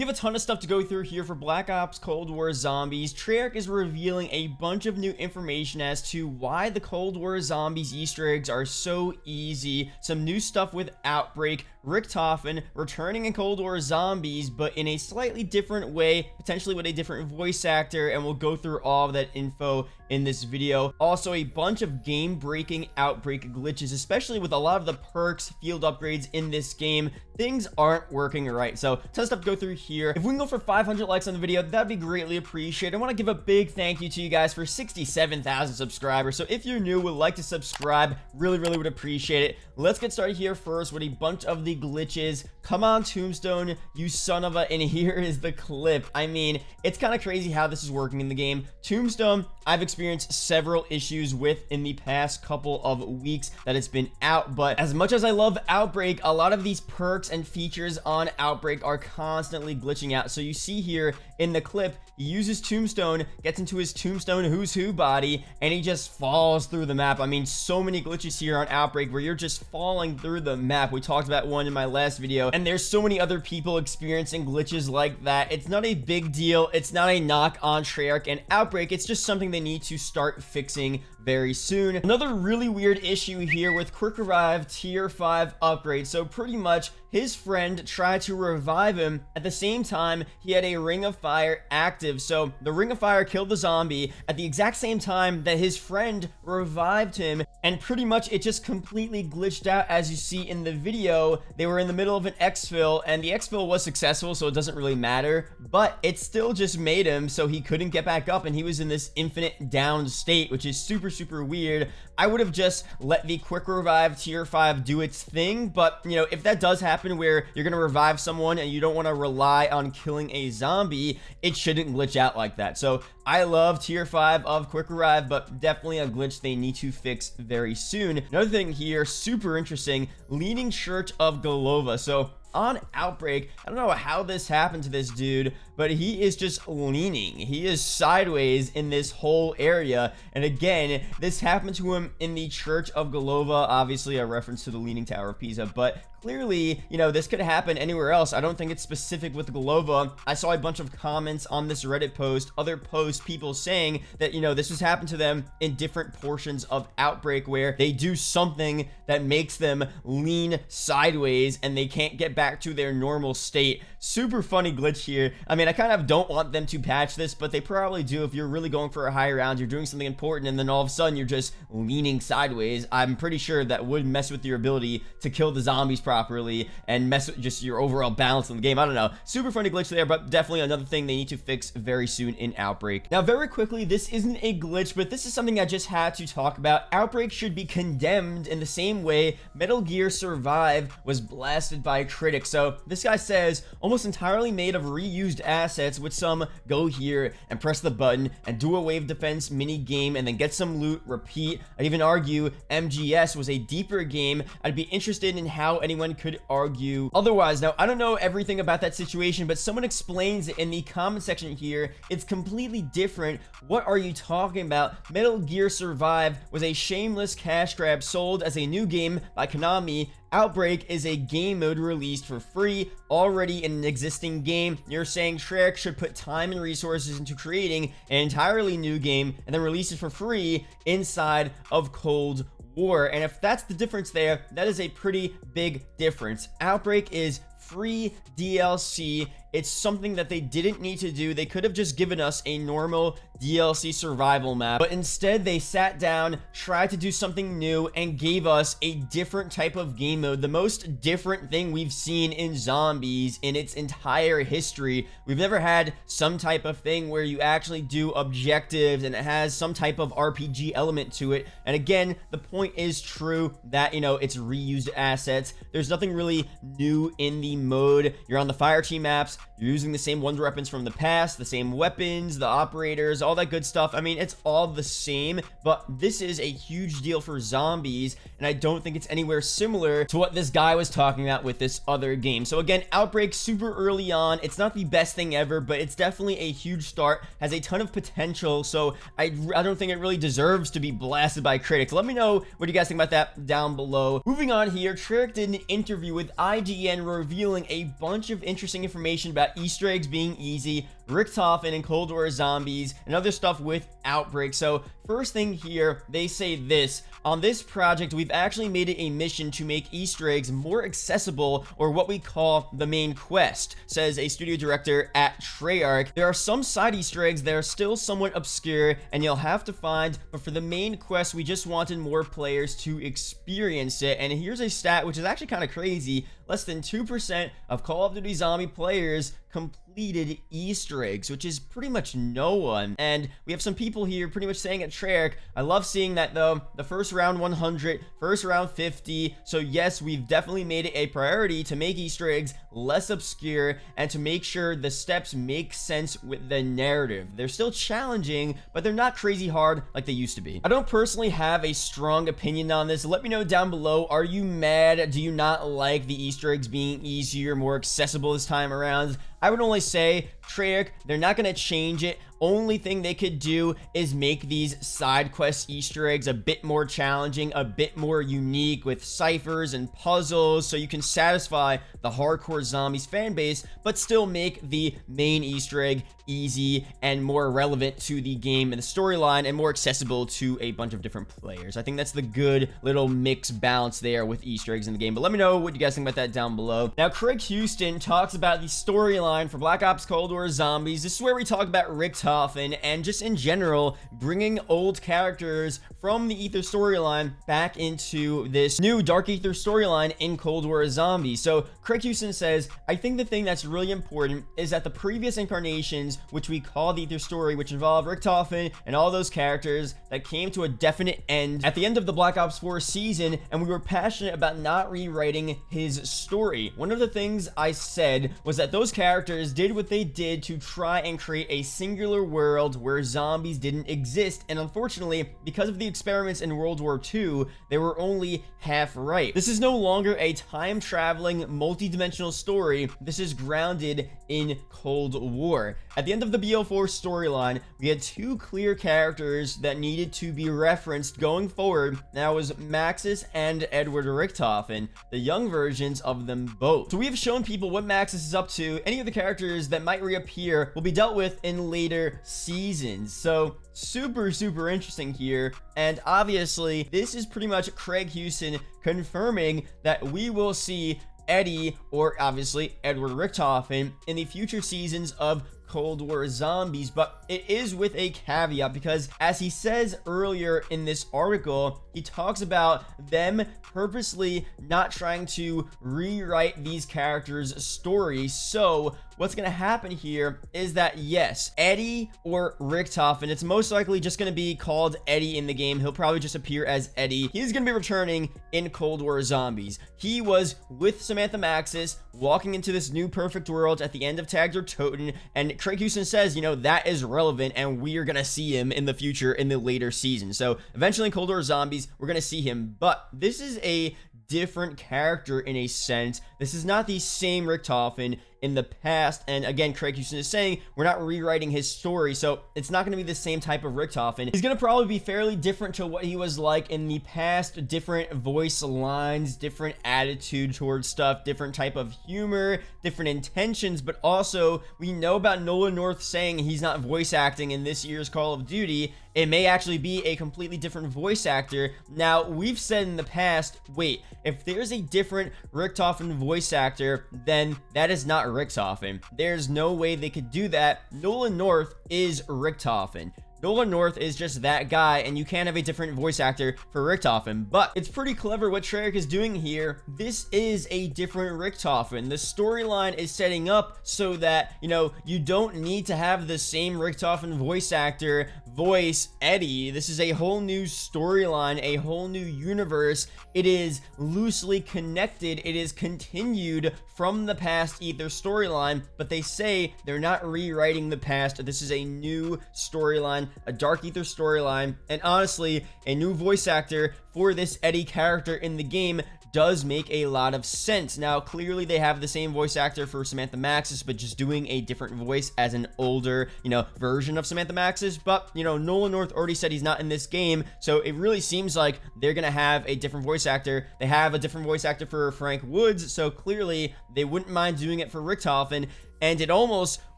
We have a ton of stuff to go through here for Black Ops Cold War Zombies. Treyarch is revealing a bunch of new information as to why the Cold War Zombies Easter eggs are so easy, some new stuff with Outbreak, Richtofen returning in Cold War Zombies, but in a slightly different way, potentially with a different voice actor, and we'll go through all of that info in this video. Also, a bunch of game-breaking Outbreak glitches, especially with a lot of the perks, field upgrades in this game. Things aren't working right, so ton of stuff to go through here. If we can go for 500 likes on the video, that'd be greatly appreciated. I want to give a big thank you to you guys for 67,000 subscribers, so if you're new, would like to subscribe, really would appreciate it. Let's get started here first with a bunch of the glitches. Come on, Tombstone, you son of a... And here is the clip. I mean, it's kind of crazy how this is working in the game. Tombstone, I've experienced several issues with in the past couple of weeks that it's been out, but as much as I love Outbreak, a lot of these perks and features on Outbreak are constantly glitching out. So you see here in the clip, he uses Tombstone, gets into his Tombstone Who's Who body, and he just falls through the map. I mean, so many glitches here on Outbreak where you're just falling through the map. We talked about one in my last video, and there's so many other people experiencing glitches like that. It's not a big deal. It's not a knock on Treyarch and Outbreak. It's just something they need to start fixing very soon. Another really weird issue here with Quick Revive Tier 5 upgrade. So pretty much his friend tried to revive him at the same time he had a Ring of Fire active. So the Ring of Fire killed the zombie at the exact same time that his friend revived him, and pretty much it just completely glitched out. As you see in the video, they were in the middle of an exfil, and the exfil was successful, so it doesn't really matter, but it still just made him so he couldn't get back up, and he was in this infinite down state, which is super weird. I would have just let the Quick Revive Tier 5 do its thing, but you know, if that does happen where you're gonna revive someone and you don't want to rely on killing a zombie, it shouldn't glitch out like that. So I love Tier 5 of Quick Revive, but definitely a glitch they need to fix very soon. Another thing here, super interesting, Leaning Church of Golova. So on Outbreak, I don't know how this happened to this dude, but he is just leaning. He is sideways in this whole area. And again, this happened to him in the Church of Golova, obviously a reference to the Leaning Tower of Pisa, but clearly, you know, this could happen anywhere else. I don't think it's specific with Golova. I saw a bunch of comments on this Reddit post, other posts, people saying that, you know, this has happened to them in different portions of Outbreak where they do something that makes them lean sideways and they can't get back to their normal state. Super funny glitch here. I mean, I kind of don't want them to patch this, but they probably do. If you're really going for a high round, you're doing something important, and then all of a sudden you're just leaning sideways, I'm pretty sure that would mess with your ability to kill the zombies properly and mess with just your overall balance in the game. I don't know. Super funny glitch there, but definitely another thing they need to fix very soon in Outbreak. Now, very quickly, this isn't a glitch, but this is something I just had to talk about. Outbreak should be condemned in the same way Metal Gear Survive was blasted by critics. So this guy says, almost entirely made of reused assets with some go here and press the button and do a wave defense mini game and then get some loot, repeat. I'd even argue MGS was a deeper game. I'd be interested in how anyone could argue otherwise. Now, I don't know everything about that situation, but someone explains it in the comment section here. It's completely different. What are you talking about? Metal Gear Survive was a shameless cash grab sold as a new game by Konami. Outbreak is a game mode released for free, already in an existing game. You're saying Treyarch should put time and resources into creating an entirely new game and then release it for free inside of Cold War. And if that's the difference there, that is a pretty big difference. Outbreak is free DLC. It's something that they didn't need to do. They could have just given us a normal DLC survival map, but instead they sat down, tried to do something new, and gave us a different type of game mode. The most different thing we've seen in zombies in its entire history. We've never had some type of thing where you actually do objectives and it has some type of RPG element to it. And again, the point is true that, you know, it's reused assets. There's nothing really new in the mode. You're on the fire team maps. You're using the same wonder weapons from the past, the same weapons, the operators, all that good stuff. I mean, it's all the same, but this is a huge deal for zombies, and I don't think it's anywhere similar to what this guy was talking about with this other game. So again, Outbreak super early on. It's not the best thing ever, but it's definitely a huge start, has a ton of potential, so I don't think it really deserves to be blasted by critics. Let me know what you guys think about that down below. Moving on here, Treyarch did an interview with IGN revealing revealing a bunch of interesting information about Easter eggs being easy, Richtofen and Cold War zombies, and other stuff with Outbreak. So first thing here, they say this: on this project, we've actually made it a mission to make Easter eggs more accessible, or what we call the main quest, says a studio director at Treyarch. There are some side Easter eggs that are still somewhat obscure and you'll have to find, but for the main quest, we just wanted more players to experience it. And here's a stat which is actually kind of crazy: less than 2% of Call of Duty Zombie players completed Easter eggs, which is pretty much no one. And we have some people here pretty much saying at Treyarch, I love seeing that though, the first round 100, first round 50. So yes, we've definitely made it a priority to make Easter eggs less obscure and to make sure the steps make sense with the narrative. They're still challenging, but they're not crazy hard like they used to be. I don't personally have a strong opinion on this. Let me know down below. Are you mad? Do you not like the Easter eggs being easier, more accessible this time around? I would only say, Treyarch, they're not going to change it. Only thing they could do is make these side quest Easter eggs a bit more challenging, a bit more unique with ciphers and puzzles, so you can satisfy the hardcore zombies fan base, but still make the main Easter egg easy and more relevant to the game and the storyline and more accessible to a bunch of different players. I think that's the good little mix balance there with Easter eggs in the game. But let me know what you guys think about that down below. Now, Craig Houston talks about the storyline for Black Ops Cold War Zombies. This is where we talk about Richtofen and just in general bringing old characters from the Ether storyline back into this new Dark Ether storyline in Cold War Zombies. So Craig Houston says, I think the thing that's really important is that the previous incarnations, which we call the Ether story, which involve Richtofen and all those characters, that came to a definite end at the end of the Black Ops 4 season, and we were passionate about not rewriting his story. One of the things I said was that those characters did what they did to try and create a singular world where zombies didn't exist, and unfortunately, because of the experiments in World War II, they were only half right. This is no longer a time-traveling, multi-dimensional story. This is grounded in Cold War. At the end of the BO4 storyline, we had two clear characters that needed to be referenced going forward. That was Maxis and Edward Richtofen, the young versions of them both. So we have shown people what Maxis is up to. Any of the characters that might reappear will be dealt with in later seasons. So super interesting here. And obviously, this is pretty much Craig Houston confirming that we will see Eddie, or obviously Edward Richtofen, in the future seasons of Cold War Zombies, but it is with a caveat, because as he says earlier in this article, he talks about them purposely not trying to rewrite these characters' stories. So what's going to happen here is that, yes, Eddie or Richtofen, it's most likely just going to be called Eddie in the game. He'll probably just appear as Eddie. He's going to be returning in Cold War Zombies. He was with Samantha Maxis walking into this new perfect world at the end of Tagged or Toten, and Craig Houston says, you know, that is relevant and we are going to see him in the future in the later season. So eventually in Cold War Zombies, we're going to see him, but this is a different character in a sense. This is not the same Richtofen in the past, and again, Craig Houston is saying we're not rewriting his story, so it's not going to be the same type of Richtofen. He's going to probably be fairly different to what he was like in the past. Different voice lines, different attitude towards stuff, different type of humor, different intentions, but also we know about Nolan North saying he's not voice acting in this year's Call of Duty. It may actually be a completely different voice actor. Now, we've said in the past, wait, if there's a different Richtofen voice actor, then that is not Richtofen. There's no way they could do that. Nolan North is Richtofen. Nolan North is just that guy, and you can't have a different voice actor for Richtofen. But it's pretty clever what Treyarch is doing here. This is a different Richtofen. The storyline is setting up so that, you know, you don't need to have the same Richtofen voice actor voice Eddie. This is a whole new storyline, a whole new universe. It is loosely connected. It is continued from the past Ether storyline, but they say they're not rewriting the past. This is a new storyline, a Dark Ether storyline, and honestly, a new voice actor for this Eddie character in the game does make a lot of sense. Now, clearly they have the same voice actor for Samantha Maxis, but just doing a different voice as an older, version of Samantha Maxis. But, Nolan North already said he's not in this game, so it really seems like they're gonna have a different voice actor. They have a different voice actor for Frank Woods, so clearly they wouldn't mind doing it for Richtofen. And it almost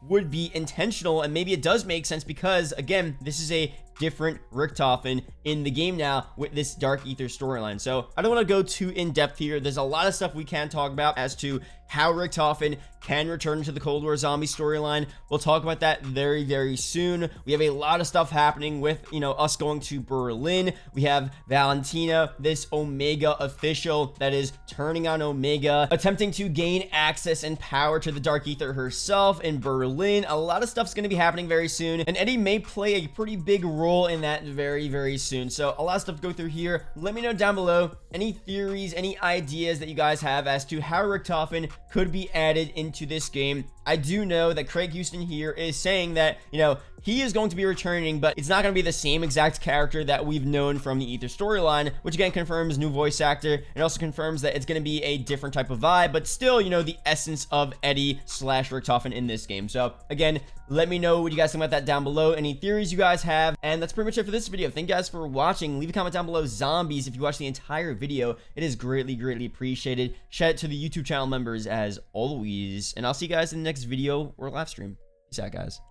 would be intentional, and maybe it does make sense because, again, this is a different Richtofen in the game now with this Dark Ether storyline. So I don't want to go too in-depth here. There's a lot of stuff we can talk about as to how Richtofen can return to the Cold War zombie storyline. We'll talk about that very, very soon. We have a lot of stuff happening with, us going to Berlin. We have Valentina, this Omega official that is turning on Omega, attempting to gain access and power to the Dark Ether herself in Berlin. A lot of stuff's going to be happening very soon, and Eddie may play a pretty big role in that very, very soon. So a lot of stuff to go through here. Let me know down below any theories, any ideas that you guys have as to how Richtofen could be added into this game. I do know that Craig Houston here is saying that, he is going to be returning, but it's not going to be the same exact character that we've known from the Ether storyline, which again confirms new voice actor. It also confirms that it's going to be a different type of vibe, but still, the essence of Eddie / Richtofen in this game. So again, let me know what you guys think about that down below, any theories you guys have, and that's pretty much it for this video. Thank you guys for watching. Leave a comment down below zombies if you watched the entire video. It is greatly, greatly appreciated. Shout out to the YouTube channel members as always, and I'll see you guys in the next video or live stream. Peace out, guys.